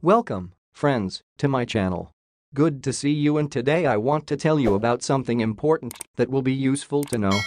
Welcome, friends, to my channel. Good to see you, and today I want to tell you about something important that will be useful to know.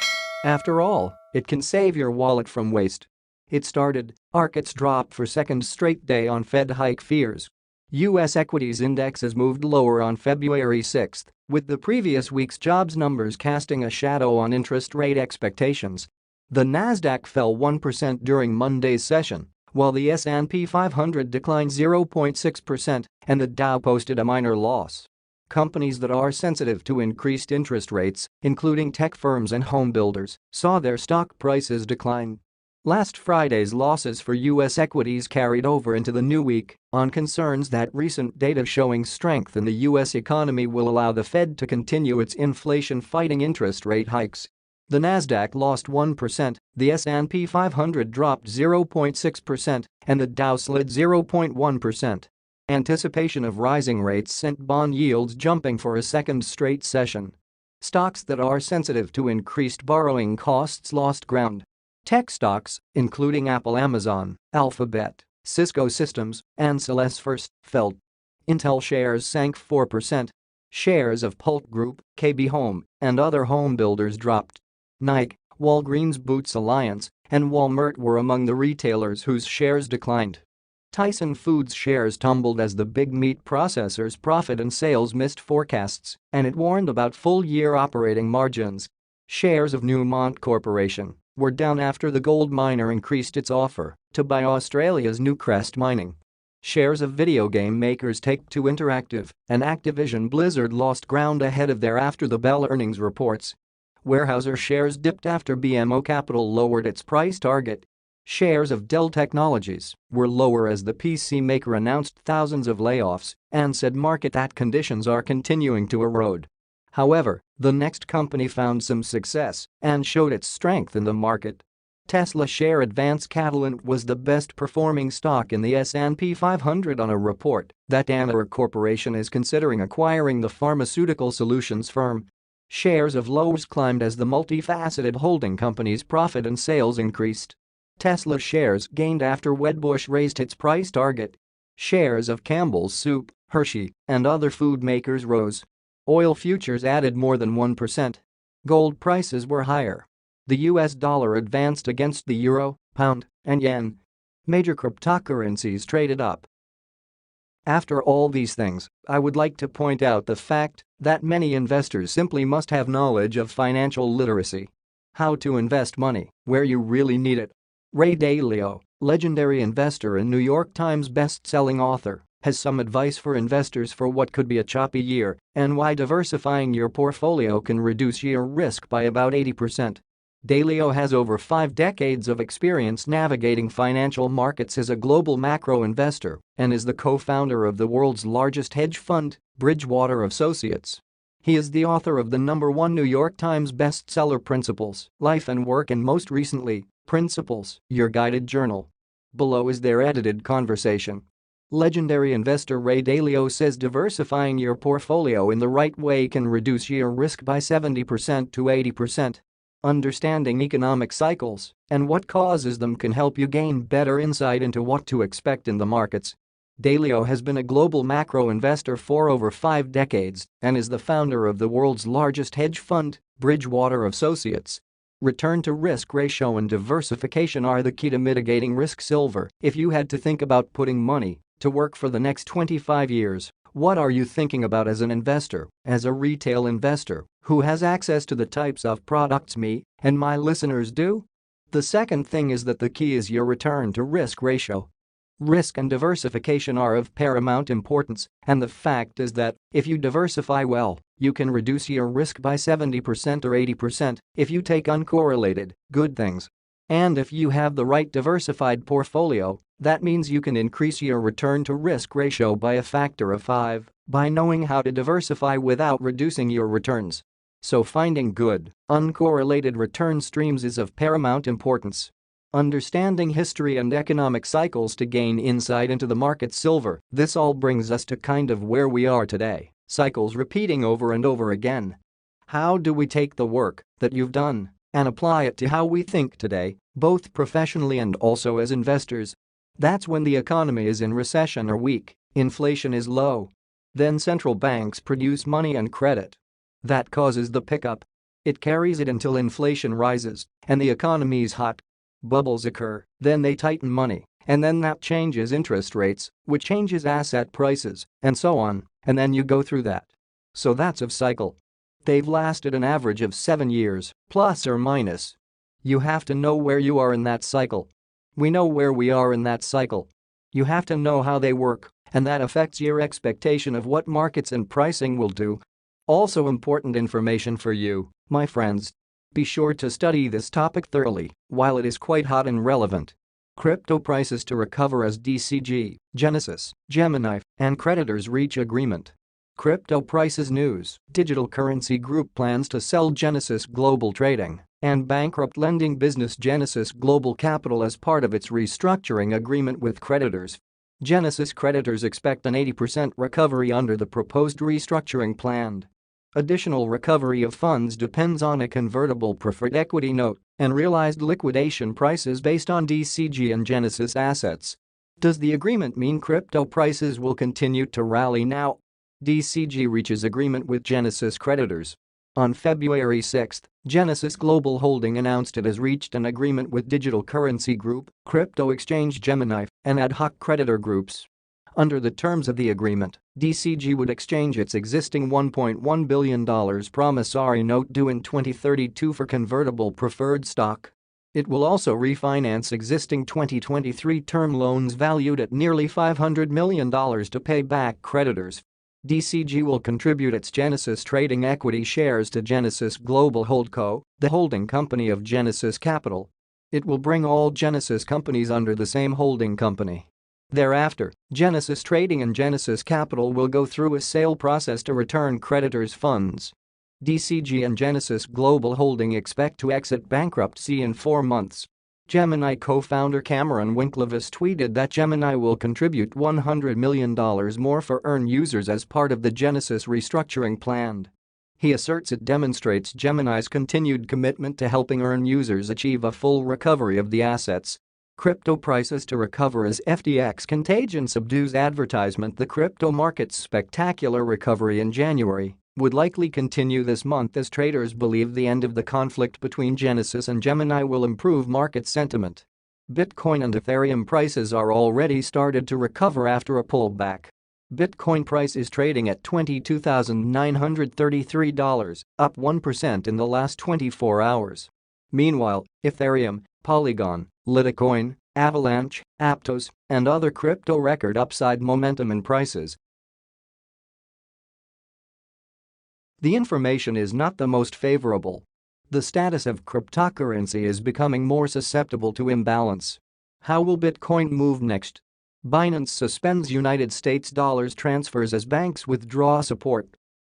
After all, it can save your wallet from waste. It started, markets dropped for second straight day on Fed hike fears. U.S. equities indexes moved lower on February 6, with the previous week's jobs numbers casting a shadow on interest rate expectations. The Nasdaq fell 1% during Monday's session, while the S&P 500 declined 0.6% and the Dow posted a minor loss. Companies that are sensitive to increased interest rates, including tech firms and home builders, saw their stock prices decline. Last Friday's losses for U.S. equities carried over into the new week on concerns that recent data showing strength in the U.S. economy will allow the Fed to continue its inflation-fighting interest rate hikes. The Nasdaq lost 1%, the S&P 500 dropped 0.6%, and the Dow slid 0.1%. Anticipation of rising rates sent bond yields jumping for a second straight session. Stocks that are sensitive to increased borrowing costs lost ground. Tech stocks, including Apple, Amazon, Alphabet, Cisco Systems, and Salesforce, fell. Intel shares sank 4%. Shares of Pulp Group, KB Home, and other home builders dropped. Nike, Walgreens Boots Alliance, and Walmart were among the retailers whose shares declined. Tyson Foods shares tumbled as the big meat processor's profit and sales missed forecasts, and it warned about full-year operating margins. Shares of Newmont Corporation were down after the gold miner increased its offer to buy Australia's Newcrest Mining. Shares of video game makers Take-Two Interactive and Activision Blizzard lost ground ahead of their after-the-bell earnings reports. Weyerhaeuser shares dipped after BMO Capital lowered its price target. Shares of Dell Technologies were lower as the PC maker announced thousands of layoffs and said market conditions are continuing to erode. However, the next company found some success and showed its strength in the market. Tesla share advanced Catalent was the best-performing stock in the S&P 500 on a report that Danaher Corporation is considering acquiring the pharmaceutical solutions firm. Shares of Lowe's climbed as the multifaceted holding company's profit and sales increased. Tesla shares gained after Wedbush raised its price target. Shares of Campbell's Soup, Hershey, and other food makers rose. Oil futures added more than 1%. Gold prices were higher. The US dollar advanced against the euro, pound, and yen. Major cryptocurrencies traded up. After all these things, I would like to point out the fact that many investors simply must have knowledge of financial literacy. How to invest money where you really need it. Ray Dalio, legendary investor and New York Times best-selling author, has some advice for investors for what could be a choppy year and why diversifying your portfolio can reduce your risk by about 80%. Dalio has over 5 decades of experience navigating financial markets as a global macro investor and is the co-founder of the world's largest hedge fund, Bridgewater Associates. He is the author of the #1 New York Times bestseller Principles, Life and Work, and most recently, Principles, Your Guided Journal. Below is their edited conversation. Legendary investor Ray Dalio says diversifying your portfolio in the right way can reduce your risk by 70% to 80%. Understanding economic cycles and what causes them can help you gain better insight into what to expect in the markets. Dalio has been a global macro investor for over 5 decades and is the founder of the world's largest hedge fund, Bridgewater Associates. Return to risk ratio and diversification are the key to mitigating risk. Silver, if you had to think about putting money to work for the next 25 years, what are you thinking about as an investor, as a retail investor who has access to the types of products me and my listeners do? The second thing is that the key is your return to risk ratio. Risk and diversification are of paramount importance, and the fact is that if you diversify well, you can reduce your risk by 70% or 80% if you take uncorrelated, good things. And if you have the right diversified portfolio, that means you can increase your return to risk ratio by a factor of 5 by knowing how to diversify without reducing your returns. So finding good, uncorrelated return streams is of paramount importance. Understanding history and economic cycles to gain insight into the market. Silver, this all brings us to kind of where we are today, cycles repeating over and over again. How do we take the work that you've done and apply it to how we think today, both professionally and also as investors? That's when the economy is in recession or weak, Inflation is low. Then central banks produce money and credit. That causes the pickup. It carries it until inflation rises and the economy's hot. Bubbles occur, then they tighten money, and then that changes interest rates, which changes asset prices, and so on, and then you go through that. So that's a cycle. They've lasted an average of 7 years, plus or minus. You have to know where you are in that cycle. We know where we are in that cycle. You have to know how they work, and that affects your expectation of what markets and pricing will do. Also important information for you, my friends. Be sure to study this topic thoroughly while it is quite hot and relevant. Crypto prices to recover as DCG, Genesis, Gemini, and creditors reach agreement. Crypto prices news. Digital Currency Group plans to sell Genesis Global Trading and bankrupt lending business Genesis Global Capital as part of its restructuring agreement with creditors. Genesis creditors expect an 80% recovery under the proposed restructuring plan. Additional recovery of funds depends on a convertible preferred equity note and realized liquidation prices based on DCG and Genesis assets. Does the agreement mean crypto prices will continue to rally now? DCG reaches agreement with Genesis creditors. On February 6, Genesis Global Holding announced it has reached an agreement with Digital Currency Group, crypto exchange Gemini, and ad hoc creditor groups. Under the terms of the agreement, DCG would exchange its existing $1.1 billion promissory note due in 2032 for convertible preferred stock. It will also refinance existing 2023 term loans valued at nearly $500 million to pay back creditors. DCG will contribute its Genesis Trading equity shares to Genesis Global Holdco, the holding company of Genesis Capital. It will bring all Genesis companies under the same holding company. Thereafter, Genesis Trading and Genesis Capital will go through a sale process to return creditors' funds. DCG and Genesis Global Holding expect to exit bankruptcy in 4 months. Gemini co-founder Cameron Winklevoss tweeted that Gemini will contribute $100 million more for EARN users as part of the Genesis restructuring plan. He asserts it demonstrates Gemini's continued commitment to helping EARN users achieve a full recovery of the assets. Crypto prices to recover as FTX contagion subdues advertisement. The crypto market's spectacular recovery in January would likely continue this month as traders believe the end of the conflict between Genesis and Gemini will improve market sentiment. Bitcoin and Ethereum prices are already started to recover after a pullback. Bitcoin price is trading at $22,933, up 1% in the last 24 hours. Meanwhile, Ethereum, Polygon, Litecoin, Avalanche, Aptos, and other crypto record upside momentum in prices. The information is not the most favorable. The status of cryptocurrency is becoming more susceptible to imbalance. How will Bitcoin move next? Binance suspends United States dollars transfers as banks withdraw support.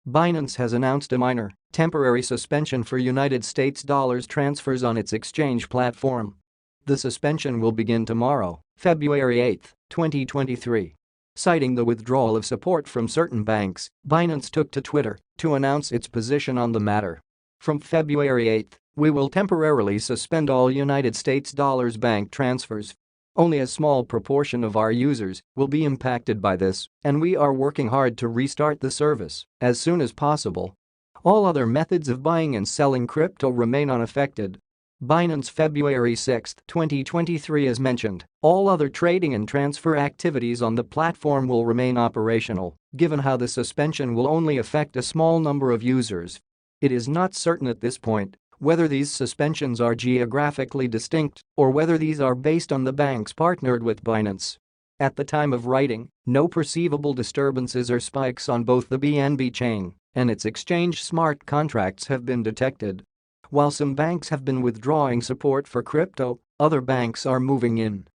Binance has announced a minor, temporary suspension for United States dollars transfers on its exchange platform. The suspension will begin tomorrow, February 8, 2023. Citing the withdrawal of support from certain banks, Binance took to Twitter to announce its position on the matter. From February 8, we will temporarily suspend all United States dollars bank transfers. Only a small proportion of our users will be impacted by this, and we are working hard to restart the service as soon as possible. All other methods of buying and selling crypto remain unaffected. Binance February 6, 2023 as mentioned, all other trading and transfer activities on the platform will remain operational, given how the suspension will only affect a small number of users. It is not certain at this point whether these suspensions are geographically distinct or whether these are based on the banks partnered with Binance. At the time of writing, no perceivable disturbances or spikes on both the BNB chain and its exchange smart contracts have been detected. While some banks have been withdrawing support for crypto, other banks are moving in.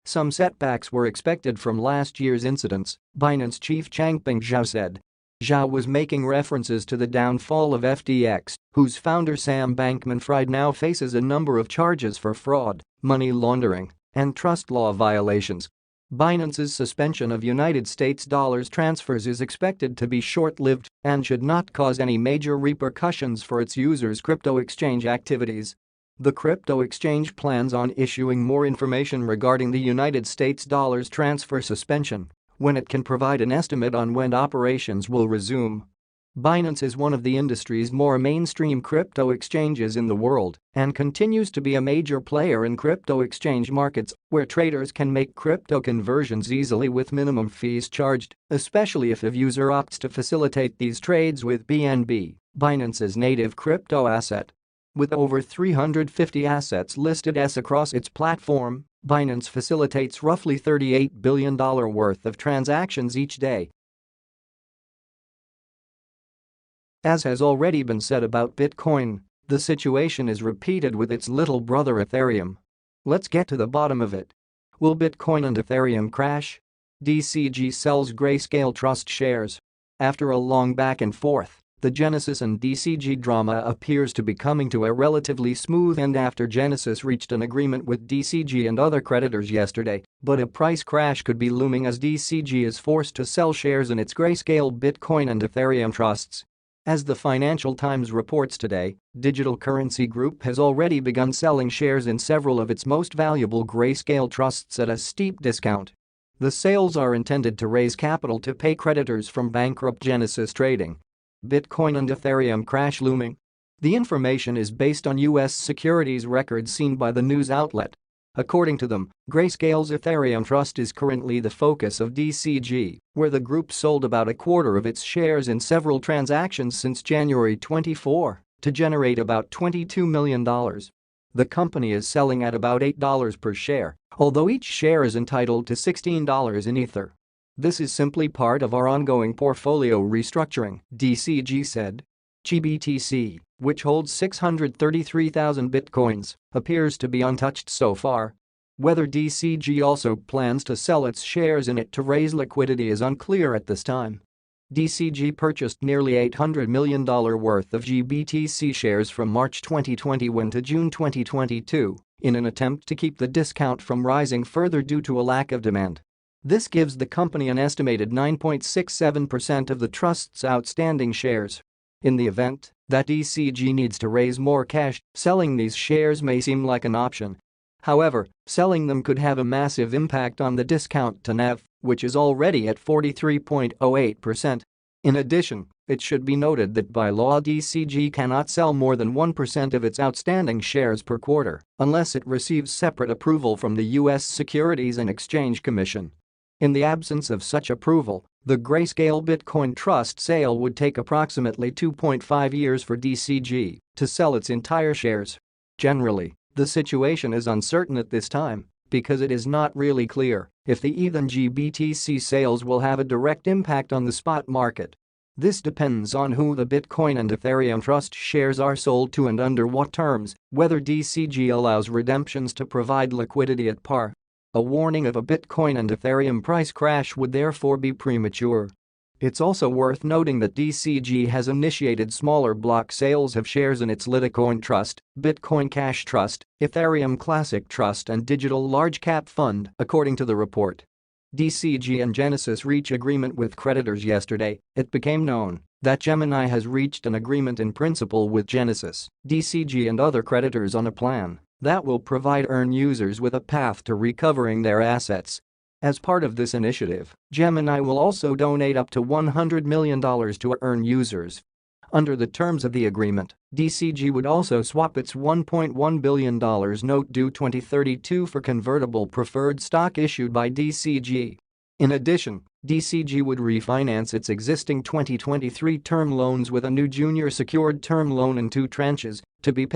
Some setbacks were expected from last year's incidents, Binance chief Changpeng Zhao said. Zhao was making references to the downfall of FTX, whose founder Sam Bankman-Fried now faces a number of charges for fraud, money laundering, and trust law violations. Binance's suspension of United States dollars transfers is expected to be short-lived and should not cause any major repercussions for its users' crypto exchange activities. The crypto exchange plans on issuing more information regarding the United States dollars transfer suspension when it can provide an estimate on when operations will resume. Binance is one of the industry's more mainstream crypto exchanges in the world and continues to be a major player in crypto exchange markets where traders can make crypto conversions easily with minimum fees charged, especially if a user opts to facilitate these trades with BNB, Binance's native crypto asset. With over 350 assets listed across its platform, Binance facilitates roughly $38 billion worth of transactions each day. As has already been said about Bitcoin, the situation is repeated with its little brother Ethereum. Let's get to the bottom of it. Will Bitcoin and Ethereum crash? DCG sells Grayscale Trust shares. After a long back and forth, the Genesis and DCG drama appears to be coming to a relatively smooth end after Genesis reached an agreement with DCG and other creditors yesterday, but a price crash could be looming as DCG is forced to sell shares in its Grayscale Bitcoin and Ethereum trusts. As the Financial Times reports today, Digital Currency Group has already begun selling shares in several of its most valuable Grayscale trusts at a steep discount. The sales are intended to raise capital to pay creditors from bankrupt Genesis Trading. Bitcoin and Ethereum crash looming? The information is based on U.S. securities records seen by the news outlet. According to them, Grayscale's Ethereum Trust is currently the focus of DCG, where the group sold about a quarter of its shares in several transactions since January 24 to generate about $22 million. The company is selling at about $8 per share, although each share is entitled to $16 in Ether. This is simply part of our ongoing portfolio restructuring, DCG said. GBTC, which holds 633,000 bitcoins, appears to be untouched so far. Whether DCG also plans to sell its shares in it to raise liquidity is unclear at this time. DCG purchased nearly $800 million worth of GBTC shares from March 2021 to June 2022 in an attempt to keep the discount from rising further due to a lack of demand. This gives the company an estimated 9.67% of the trust's outstanding shares. In the event that DCG needs to raise more cash, selling these shares may seem like an option. However, selling them could have a massive impact on the discount to NAV, which is already at 43.08%. In addition, it should be noted that by law DCG cannot sell more than 1% of its outstanding shares per quarter unless it receives separate approval from the U.S. Securities and Exchange Commission. In the absence of such approval, the Grayscale Bitcoin Trust sale would take approximately 2.5 years for DCG to sell its entire shares. Generally, the situation is uncertain at this time because it is not really clear if the ETH and GBTC sales will have a direct impact on the spot market. This depends on who the Bitcoin and Ethereum Trust shares are sold to and under what terms, whether DCG allows redemptions to provide liquidity at par. A warning of a Bitcoin and Ethereum price crash would therefore be premature. It's also worth noting that DCG has initiated smaller block sales of shares in its Litecoin Trust, Bitcoin Cash Trust, Ethereum Classic Trust and Digital Large Cap Fund, according to the report. DCG and Genesis reach agreement with creditors yesterday. It became known that Gemini has reached an agreement in principle with Genesis, DCG and other creditors on a plan that will provide EARN users with a path to recovering their assets. As part of this initiative, Gemini will also donate up to $100 million to EARN users. Under the terms of the agreement, DCG would also swap its $1.1 billion note due 2032 for convertible preferred stock issued by DCG. In addition, DCG would refinance its existing 2023 term loans with a new junior secured term loan in 2 tranches to be paid